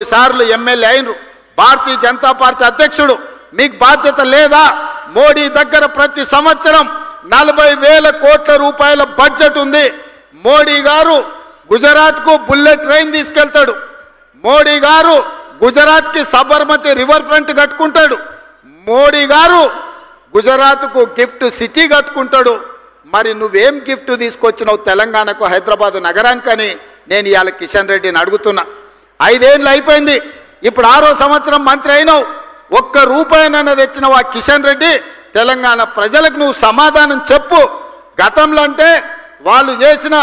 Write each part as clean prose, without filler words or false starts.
సార్లు MLA అయినరు Bharatiya Janata party అధ్యక్షుడు మీకు బాధ్యత లేదా మోడీ దగ్గర ప్రతి సంవత్సరం 40,000 కోట్ల రూపాయల బడ్జెట్ ఉంది మోడీ గారు గుజరాత్ కు బుల్లెట్ ట్రైన్ తీసుకెళ్తాడు మోడీ గారు గుజరాత్ కి సబర్మతి రివర్ ఫ్రంట్ కట్టుకుంటాడు మోడీ గారు గుజరాత్ కు గిఫ్ట్ సిటీ కట్టుకుంటాడు మరి నువ్వేం గిఫ్ట్ తీసుకొచ్చినావు తెలంగాణకు హైదరాబాద్ నగరానికని నేను ఇయాల కిషన్ రెడ్డిని అడుగుతున్నా 5 ఏళ్ళు అయిపోయింది ఇప్పుడు 6వ సంవత్సరం మంత్రి అయినావు ఒక్క రూపాయనైనా తెచ్చినావు ఆ కిషన్ రెడ్డి తెలంగాణ ప్రజలకు నువ్వు సమాధానం చెప్పు గతంలో అంటే వాళ్ళు చేసిన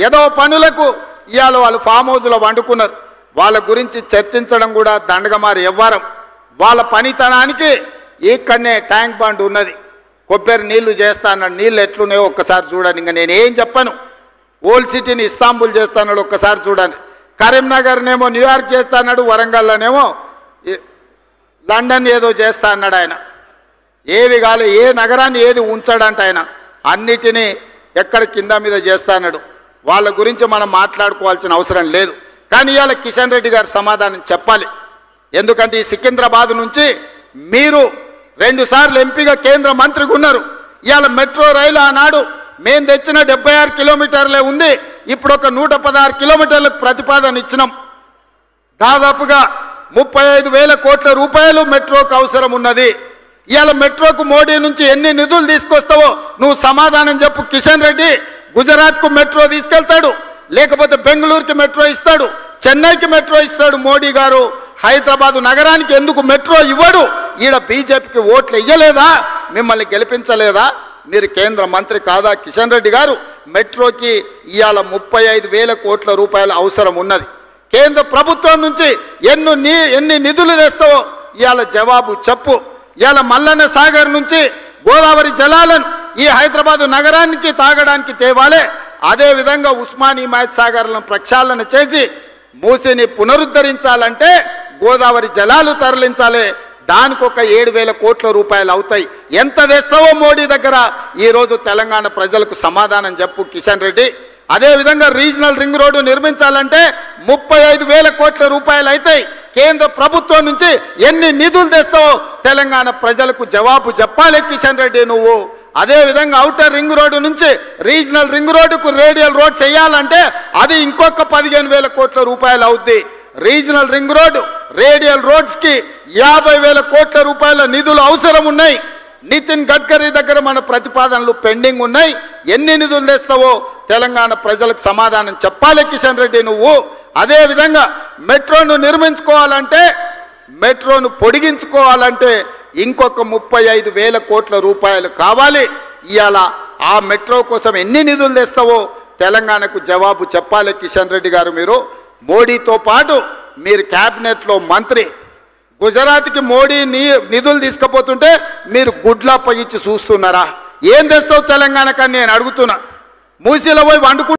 ఏదో పనులకు ఇయాల వాళ్ళు ఫామ్ హౌస్లో వండుకున్నారు వాళ్ళ గురించి చర్చించడం కూడా దండగమారి వ్యవహారం వాళ్ళ పనితనానికి ఇక్కడనే ట్యాంక్ బండ్ ఉన్నది కొబ్బరి నీళ్లు చేస్తా అన్నాడు నీళ్ళు ఎట్లున్నాయో ఒక్కసారి చూడండి ఇంకా నేనేం చెప్పను ఓల్డ్ సిటీని ఇస్తాంబుల్ చేస్తాడు ఒక్కసారి చూడండి కరీంనగర్నేమో న్యూయార్క్ చేస్తా అన్నాడు వరంగల్లోనేమో లండన్ ఏదో చేస్తా అన్నాడు ఆయన ఏవి కాలే ఏ నగరాన్ని ఏది ఉంచాడంట ఆయన అన్నిటినీ ఎక్కడ కింద మీద చేస్తా అన్నాడు వాళ్ళ గురించి మనం మాట్లాడుకోవాల్సిన అవసరం లేదు కానీ ఇవాళ కిషన్ రెడ్డి గారు సమాధానం చెప్పాలి ఎందుకంటే ఈ సికింద్రాబాద్ నుంచి మీరు 2 సార్లు ఎంపీగా కేంద్ర మంత్రిగా ఉన్నారు ఇవాళ మెట్రో రైలు ఆనాడు మేము తెచ్చిన 76 కిలోమీటర్లే ఉంది ఇప్పుడు ఒక 116 కిలోమీటర్లకు ప్రతిపాదన ఇచ్చినాం దాదాపుగా 35,000 కోట్ల రూపాయలు మెట్రోకు అవసరం ఉన్నది ఇవాళ మెట్రోకు మోడీ నుంచి ఎన్ని నిధులు తీసుకొస్తావో నువ్వు సమాధానం చెప్పు కిషన్ రెడ్డి గుజరాత్కు మెట్రో తీసుకెళ్తాడు లేకపోతే బెంగళూరుకి మెట్రో ఇస్తాడు చెన్నైకి మెట్రో ఇస్తాడు మోడీ గారు హైదరాబాద్ నగరానికి ఎందుకు మెట్రో ఇవ్వడు ఈడ బీజేపీకి ఓట్లు ఇయ్యలేదా మిమ్మల్ని గెలిపించలేదా మీరు కేంద్ర మంత్రి కాదా కిషన్ రెడ్డి గారు మెట్రోకి ఇవాళ 35,000 కోట్ల రూపాయల అవసరం ఉన్నది కేంద్ర ప్రభుత్వం నుంచి ఎన్ని నిధులు తెస్తావో ఇవాళ జవాబు చెప్పు ఇవాళ మల్లన్న సాగర్ నుంచి గోదావరి జలాలను ఈ హైదరాబాద్ నగరానికి తాగడానికి తేవాలే అదేవిధంగా ఉస్మాన్ హిమాయత్ సాగర్లను ప్రక్షాళన చేసి మూసిని పునరుద్ధరించాలంటే గోదావరి జలాలు తరలించాలి దానికి ఒక 7,000 కోట్ల రూపాయలు అవుతాయి ఎంత తెస్తావో మోడీ దగ్గర ఈరోజు తెలంగాణ ప్రజలకు సమాధానం చెప్పు కిషన్ రెడ్డి అదేవిధంగా రీజనల్ రింగ్ రోడ్డు నిర్మించాలంటే 35,000 కోట్ల రూపాయలు అవుతాయి కేంద్ర ప్రభుత్వం నుంచి ఎన్ని నిధులు తెస్తావో తెలంగాణ ప్రజలకు జవాబు చెప్పాలి కిషన్ రెడ్డి నువ్వు అదేవిధంగా ఔటర్ రింగ్ రోడ్డు నుంచి రీజనల్ రింగ్ రోడ్డుకు రేడియల్ రోడ్ చేయాలంటే అది ఇంకొక 15,000 కోట్ల రూపాయలు అవుద్ది రీజనల్ రింగ్ రోడ్డు రేడియల్ రోడ్స్కి 50,000 కోట్ల రూపాయల నిధులు అవసరం ఉన్నాయి నితిన్ గడ్కరీ దగ్గర మన ప్రతిపాదనలు పెండింగ్ ఉన్నాయి ఎన్ని నిధులు తెస్తావో తెలంగాణ ప్రజలకు సమాధానం చెప్పాలి కిషన్ రెడ్డి నువ్వు అదేవిధంగా మెట్రోను నిర్మించుకోవాలంటే మెట్రోను పొడిగించుకోవాలంటే ఇంకొక 35,000 కోట్ల రూపాయలు కావాలి ఇవాళ ఆ మెట్రో కోసం ఎన్ని నిధులు తెస్తావో తెలంగాణకు జవాబు చెప్పాలి కిషన్ రెడ్డి గారు మీరు మోడీతో పాటు మీరు క్యాబినెట్లో మంత్రి గుజరాత్కి మోడీ నిధులు తీసుకుపోతుంటే మీరు గుడ్లా పగిచ్చి చూస్తున్నారా ఏం తెస్తావు తెలంగాణకని నేను అడుగుతున్నా మూసీలో పోయి వండుకుంటూ